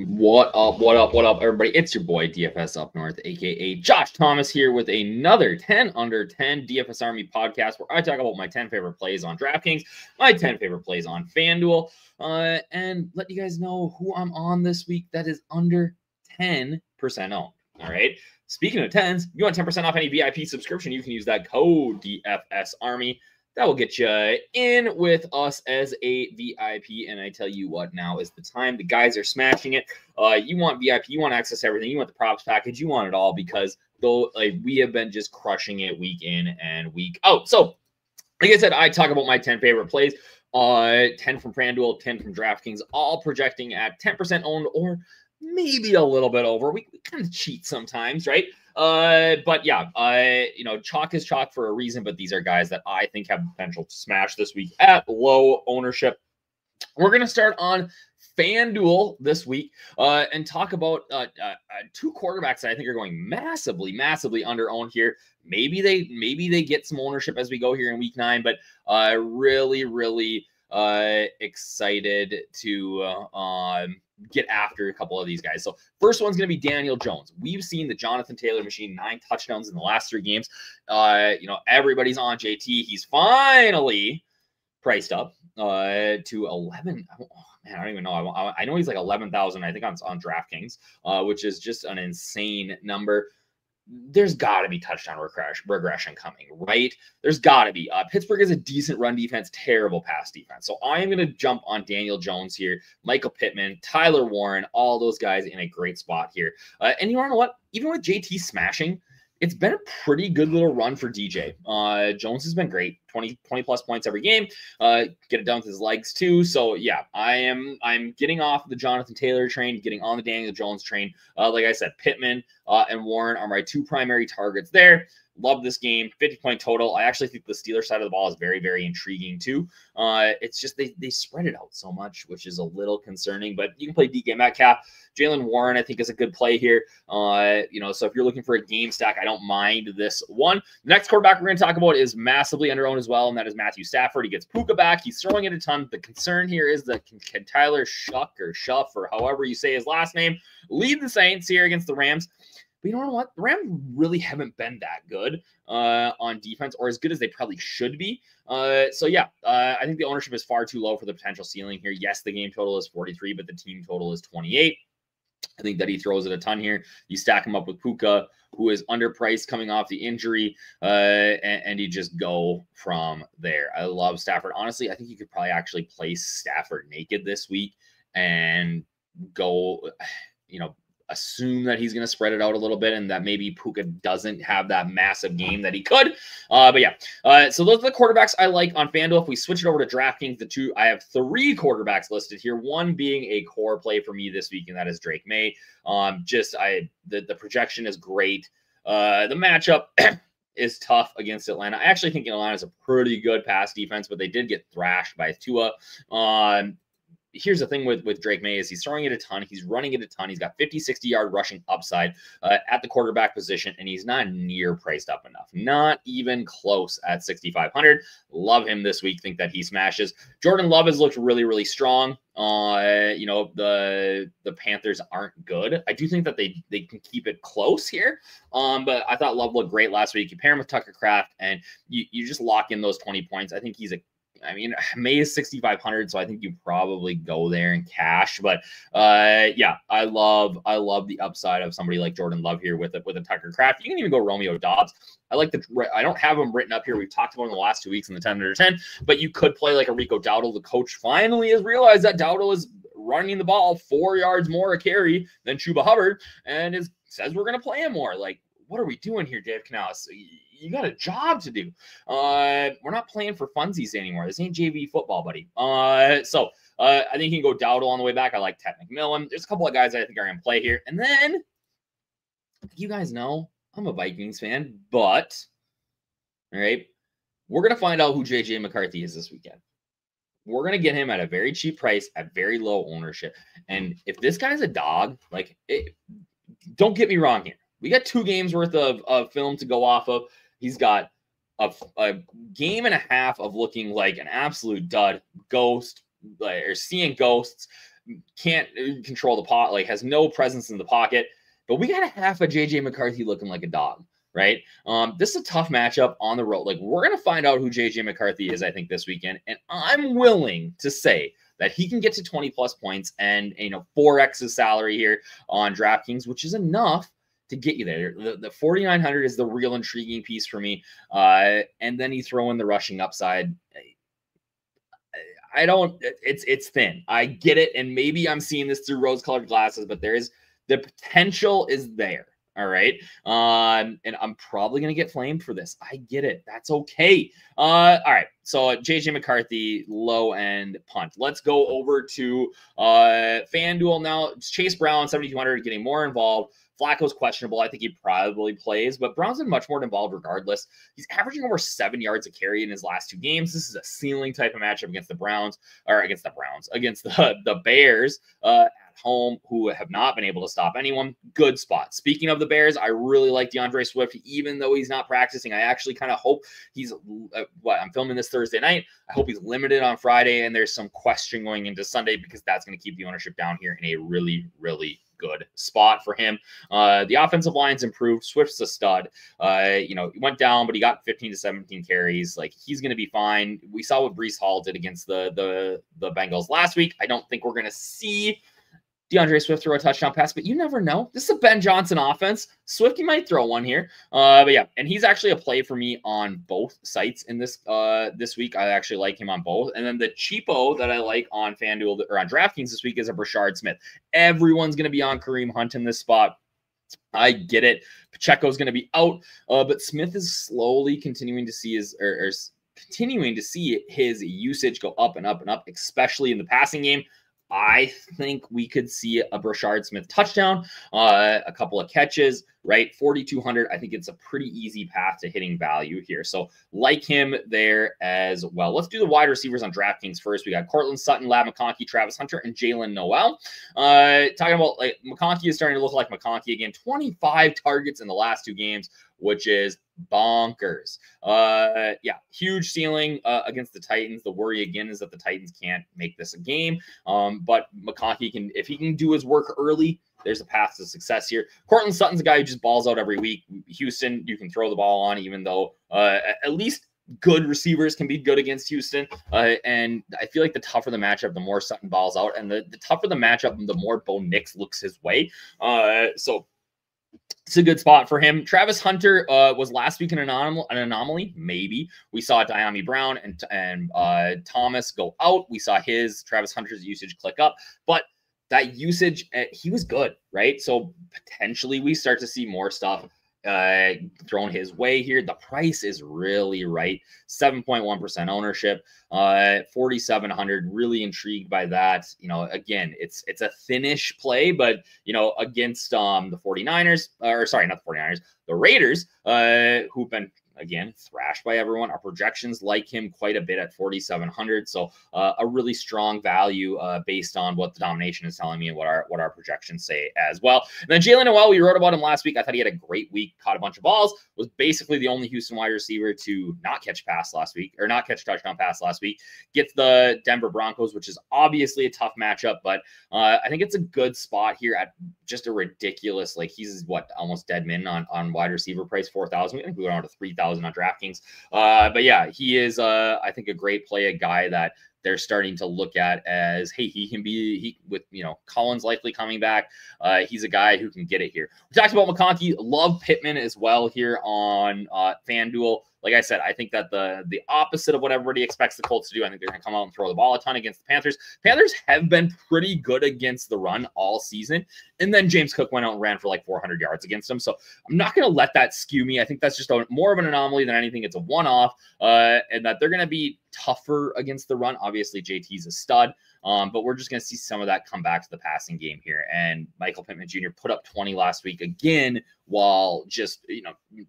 What up, what up, what up, everybody? It's your boy, DFS Up North, aka Josh Thomas, here with another 10 Under 10 DFS Army podcast where I talk about my 10 favorite plays on DraftKings, my 10 favorite plays on FanDuel, and let you guys know who I'm on this week that is under 10% owned. All right. Speaking of 10s, you want 10% off any VIP subscription, you can use that code DFS Army. That will get you in with us as a VIP. And I tell you what, now is the time. The guys are smashing it. You want VIP, you want access to everything, you want the props package, you want it all because we have been just crushing it week in and week out. So, like I said, I talk about my 10 favorite plays. 10 from FanDuel, 10 from DraftKings, all projecting at 10% owned or maybe a little bit over. We kind of cheat sometimes, right? But yeah, chalk is chalk for a reason, but these are guys that I think have potential to smash this week at low ownership. We're going to start on FanDuel this week and talk about two quarterbacks that I think are going massively, massively under-owned here. Maybe they get some ownership as we go here in week 9, but really excited to get after a couple of these guys. So first one's going to be Daniel Jones. We've seen the Jonathan Taylor machine, 9 touchdowns in the last 3 games. Everybody's on JT. He's finally priced up to 11. Oh, man, I don't even know. I know he's like 11,000. I think on DraftKings, which is just an insane number. There's got to be touchdown regression coming, right? There's got to be. Pittsburgh is a decent run defense, terrible pass defense. So I am going to jump on Daniel Jones here, Michael Pittman, Tyler Warren, all those guys in a great spot here. And you know what? Even with JT smashing, it's been a pretty good little run for DJ. Jones has been great, 20 plus points every game. Get it done with his legs too. So yeah, I'm getting off the Jonathan Taylor train, getting on the Daniel Jones train. Like I said, Pittman and Warren are my 2 primary targets there. Love this game, 50-point total. I actually think the Steelers side of the ball is very, very intriguing too. It's just they spread it out so much, which is a little concerning. But you can play DK Metcalf. Jalen Warren, I think, is a good play here. So if you're looking for a game stack, I don't mind this one. The next quarterback we're going to talk about is massively under-owned as well, and that is Matthew Stafford. He gets Puka back. He's throwing it a ton. The concern here is that can Tyler Shuck or Shuff or however you say his last name lead the Saints here against the Rams? But you know what? The Rams really haven't been that good on defense, or as good as they probably should be. I think the ownership is far too low for the potential ceiling here. Yes, the game total is 43, but the team total is 28. I think that he throws it a ton here. You stack him up with Puka, who is underpriced coming off the injury, and you just go from there. I love Stafford. Honestly, I think you could probably actually place Stafford naked this week and go, assume that he's going to spread it out a little bit and that maybe Puka doesn't have that massive game that he could. So those are the quarterbacks I like on FanDuel. If we switch it over to DraftKings, I have 3 quarterbacks listed here, one being a core play for me this week, and that is Drake May. The projection is great. The matchup is tough against Atlanta. I actually think Atlanta is a pretty good pass defense, but they did get thrashed by Tua. Here's the thing with Drake May is he's throwing it a ton. He's running it a ton. He's got 50, 60-yard rushing upside at the quarterback position, and he's not near priced up enough. Not even close at 6,500. Love him this week. Think that he smashes. Jordan Love has looked really, really strong. The Panthers aren't good. I do think that they can keep it close here. But I thought Love looked great last week. You pair him with Tucker Kraft, and you just lock in those 20 points. I think May is 6,500, so I think you probably go there in cash. But I love the upside of somebody like Jordan Love here with a Tucker Kraft. You can even go Romeo Doubs. I don't have him written up here. We've talked about him the last 2 weeks in the 10 under 10, but you could play like a Rico Dowdle. The coach finally has realized that Dowdle is running the ball 4 yards more a carry than Chuba Hubbard, and says we're going to play him more. Like, what are we doing here, Dave Canales? You got a job to do. We're not playing for funsies anymore. This ain't JV football, buddy. I think you can go Dowdle on the way back. I like Ted McMillan. There's a couple of guys I think are going to play here. And then, you guys know, I'm a Vikings fan, but, all right, we're going to find out who J.J. McCarthy is this weekend. We're going to get him at a very cheap price, at very low ownership. And if this guy's a dog, don't get me wrong here. We got 2 games worth of film to go off of. He's got a game and a half of looking like an absolute dud, ghost, or seeing ghosts. can't control the pot, like has no presence in the pocket. But we got a half of JJ McCarthy looking like a dog, right? This is a tough matchup on the road. Like, we're going to find out who JJ McCarthy is, I think, this weekend. And I'm willing to say that he can get to 20 plus points and, 4x his salary here on DraftKings, which is enough to get you there. The 4,900 is the real intriguing piece for me. And then you throw in the rushing upside. It's thin. I get it. And maybe I'm seeing this through rose-colored glasses, but the potential is there. All right. And I'm probably going to get flamed for this. I get it. That's okay. All right. So JJ McCarthy, low end punt. Let's go over to FanDuel now. It's Chase Brown, 7,200, getting more involved. Flacco's questionable. I think he probably plays, but Brown's been much more involved regardless. He's averaging over 7 yards a carry in his last 2 games. This is a ceiling type of matchup against the Bears at home, who have not been able to stop anyone. Good spot. Speaking of the Bears, I really like DeAndre Swift, even though he's not practicing. I actually kind of hope he's I'm filming this Thursday night. I hope he's limited on Friday, and there's some question going into Sunday, because that's going to keep the ownership down here in a really, really good spot for him. The offensive line's improved. Swift's a stud. He went down, but he got 15 to 17 carries. Like, he's going to be fine. We saw what Breece Hall did against the Bengals last week. I don't think we're going to see DeAndre Swift throw a touchdown pass, but you never know. This is a Ben Johnson offense. Swifty might throw one here. But yeah, and he's actually a play for me on both sites in this week. I actually like him on both. And then the cheapo that I like on FanDuel or on DraftKings this week is a Brashard Smith. Everyone's going to be on Kareem Hunt in this spot. I get it. Pacheco's going to be out, but Smith is slowly continuing to see his usage go up and up and up, especially in the passing game. I think we could see a Brashard Smith touchdown, a couple of catches, right? 4,200. I think it's a pretty easy path to hitting value here. So like him there as well. Let's do the wide receivers on DraftKings first. We got Cortland Sutton, Ladd McConkey, Travis Hunter, and Jalen Noel. Talking about, like, McConkey is starting to look like McConkey again. 25 targets in the last 2 games, which is bonkers. Huge ceiling against the Titans. The worry again is that the Titans can't make this a game. But McConkey can, if he can do his work early, there's a path to success here. Cortland Sutton's a guy who just balls out every week. Houston, you can throw the ball on, even though at least good receivers can be good against Houston. And I feel like the tougher the matchup, the more Sutton balls out. And the tougher the matchup, the more Bo Nix looks his way. So it's a good spot for him. Travis Hunter was last week an anomaly. Maybe we saw Diami Brown and Thomas go out. We saw Travis Hunter's usage click up, but that usage, he was good, right? So potentially we start to see more stuff thrown his way here. The price is really right. 7.1% ownership, 4,700. Really intrigued by that. Again, it's a thinnish play, but against the 49ers, or sorry, not the 49ers, the Raiders, who've been, again, thrashed by everyone. Our projections like him quite a bit at 4,700. So a really strong value based on what the domination is telling me and what our projections say as well. And then Jalen Noel, we wrote about him last week. I thought he had a great week, caught a bunch of balls, was basically the only Houston wide receiver to not catch a touchdown pass last week. Gets the Denver Broncos, which is obviously a tough matchup, but I think it's a good spot here at just a ridiculous, like, he's almost dead min on wide receiver price, 4,000. I think we went on to 3,000 on DraftKings. But yeah, he is, I think, a great play, a guy that they're starting to look at as, hey, with Collins likely coming back. He's a guy who can get it here. We talked about McConkey. Love Pittman as well here on FanDuel. Like I said, I think that the opposite of what everybody expects the Colts to do. I think they're going to come out and throw the ball a ton against the Panthers. Panthers have been pretty good against the run all season. And then James Cook went out and ran for like 400 yards against them. So I'm not going to let that skew me. I think that's just more of an anomaly than anything. It's a one-off, and that they're going to be tougher against the run. Obviously, JT's a stud. But we're just going to see some of that come back to the passing game here. And Michael Pittman Jr. put up 20 last week again, while just,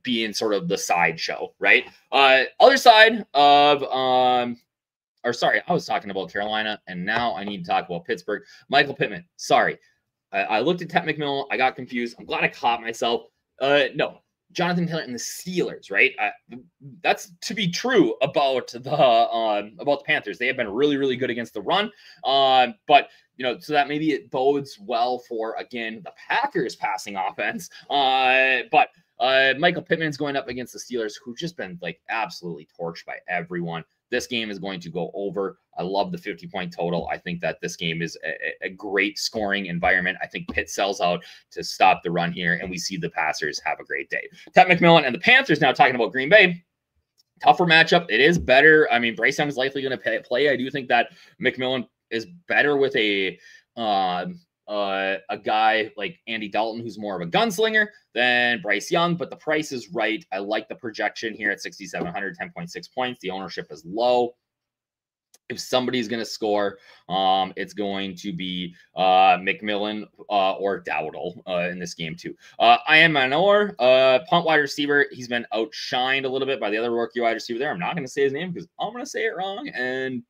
being sort of the sideshow, right? Other side of, I was talking about Carolina, and now I need to talk about Pittsburgh. Michael Pittman, sorry. I looked at Ted McMillan. I got confused. I'm glad I caught myself. No. Jonathan Taylor and the Steelers, right? That's to be true about the Panthers. They have been really, really good against the run, but so that maybe it bodes well for, again, the Packers passing offense. But Michael Pittman's going up against the Steelers, who've just been like absolutely torched by everyone. This game is going to go over. I love the 50-point total. I think that this game is a great scoring environment. I think Pitt sells out to stop the run here, and we see the passers have a great day. Ted McMillan and the Panthers now talking about Green Bay. Tougher matchup. It is better. I mean, Bryce Young is likely going to play. I do think that McMillan is better with a guy like Andy Dalton, who's more of a gunslinger, than Bryce Young, but the price is right. I like the projection here at 6,700, 10.6 points. The ownership is low. If somebody's going to score, it's going to be McMillan or Dowdle in this game too. I am Manor, punt wide receiver. He's been outshined a little bit by the other rookie wide receiver there. I'm not going to say his name because I'm going to say it wrong, and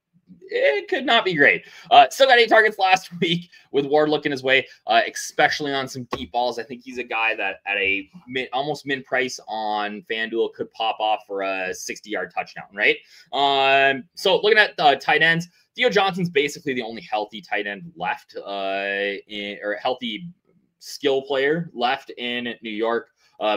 it could not be great. Still got 8 targets last week with Ward looking his way, especially on some deep balls. I think he's a guy that at a almost min price on FanDuel could pop off for a 60-yard touchdown, right? So looking at tight ends, Theo Johnson's basically the only healthy tight end left, or healthy skill player left in New York.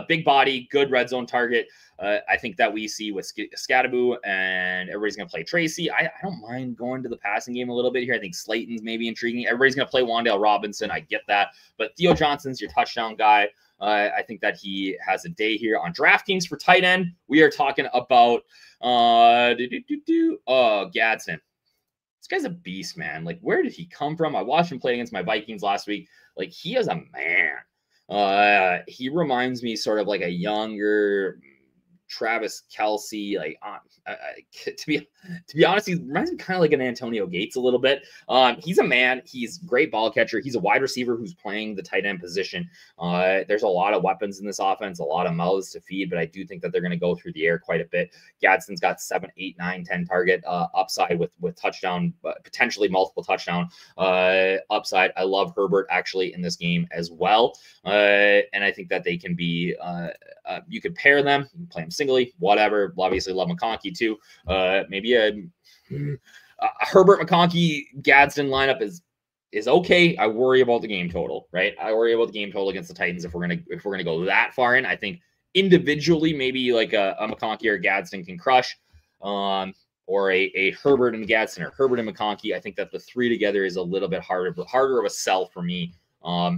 Big body, good red zone target. I think that we see with Scadaboo, and everybody's going to play Tracy. I don't mind going to the passing game a little bit here. I think Slayton's maybe intriguing. Everybody's going to play Wan'Dale Robinson. I get that. But Theo Johnson's your touchdown guy. I think that he has a day here on DraftKings for tight end. We are talking about Gadsden. This guy's a beast, man. Like, where did he come from? I watched him play against my Vikings last week. Like, he is a man. He reminds me sort of like a younger Travis Kelce, like to be honest, he reminds me kind of like an Antonio Gates a little bit. He's a man. He's a great ball catcher. He's a wide receiver who's playing the tight end position. There's a lot of weapons in this offense, a lot of mouths to feed, but I do think that they're going to go through the air quite a bit. Gadsden's got 7, 8, 9, 10 target upside with touchdown, potentially multiple touchdown upside. I love Herbert actually in this game as well, and I think that they can be. You could pair them, you can play them singly, whatever. Obviously, love McConkey too. Maybe a Herbert McConkey Gadsden lineup is okay. I worry about the game total, right? I worry about the game total against the Titans if we're gonna go that far in. I think individually, maybe like a McConkey or Gadsden can crush, or a Herbert and Gadsden or Herbert and McConkey. I think that the three together is a little bit harder of a sell for me.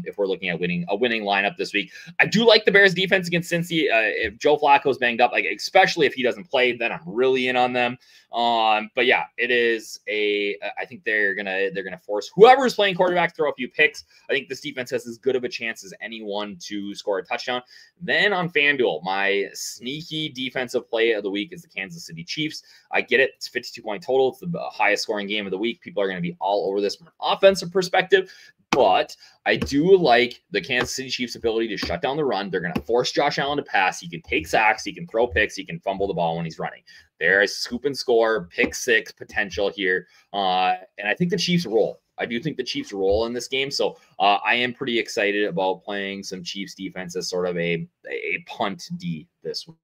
If we're looking at a winning lineup this week. I do like the Bears defense against Cincy. If Joe Flacco's banged up, like especially if he doesn't play, then I'm really in on them. But yeah, it is I think they're gonna force whoever's playing quarterback to throw a few picks. I think this defense has as good of a chance as anyone to score a touchdown. Then on FanDuel, my sneaky defensive play of the week is the Kansas City Chiefs. I get it. It's 52-point total. It's the highest scoring game of the week. People are going to be all over this from an offensive perspective. But I do like the Kansas City Chiefs' ability to shut down the run. They're going to force Josh Allen to pass. He can take sacks. He can throw picks. He can fumble the ball when he's running. There is scoop and score, pick six potential here. And I think the Chiefs roll. I do think the Chiefs roll in this game. So I am pretty excited about playing some Chiefs defense as sort of a punt D this week.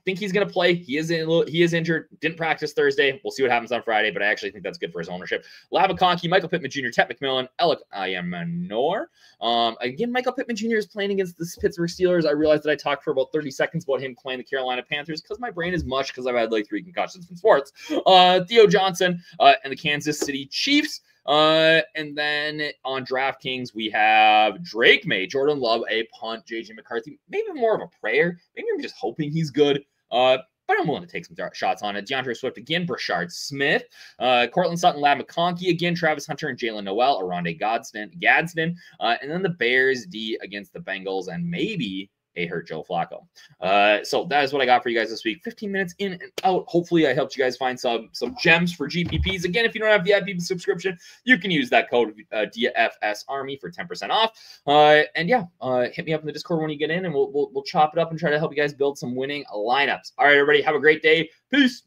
Think he's going to play. He is injured. Didn't practice Thursday. We'll see what happens on Friday, but I actually think that's good for his ownership. Lav McConkey, Michael Pittman Jr., Ted McMillan, Alec Ayamanor. Again, Michael Pittman Jr. is playing against the Pittsburgh Steelers. I realized that I talked for about 30 seconds about him playing the Carolina Panthers because my brain is mush because I've had like 3 concussions from sports. Theo Johnson and the Kansas City Chiefs. And then on DraftKings, we have Drake May, Jordan Love, a punt, JJ McCarthy, maybe more of a prayer. Maybe I'm just hoping he's good. But I'm willing to take some shots on it. DeAndre Swift again, Brashard Smith, Cortland Sutton, Lav McConkey again, Travis Hunter and Jalen Noel, Aronde Gadsden, and then the Bears D against the Bengals, and maybe a hurt Joe Flacco. So that is what I got for you guys this week. 15 minutes in and out. Hopefully I helped you guys find some gems for GPPs. Again, if you don't have the VIP subscription, you can use that code DFS Army for 10% off. And yeah, hit me up in the Discord when you get in, and we'll chop it up and try to help you guys build some winning lineups. All right, everybody, have a great day. Peace.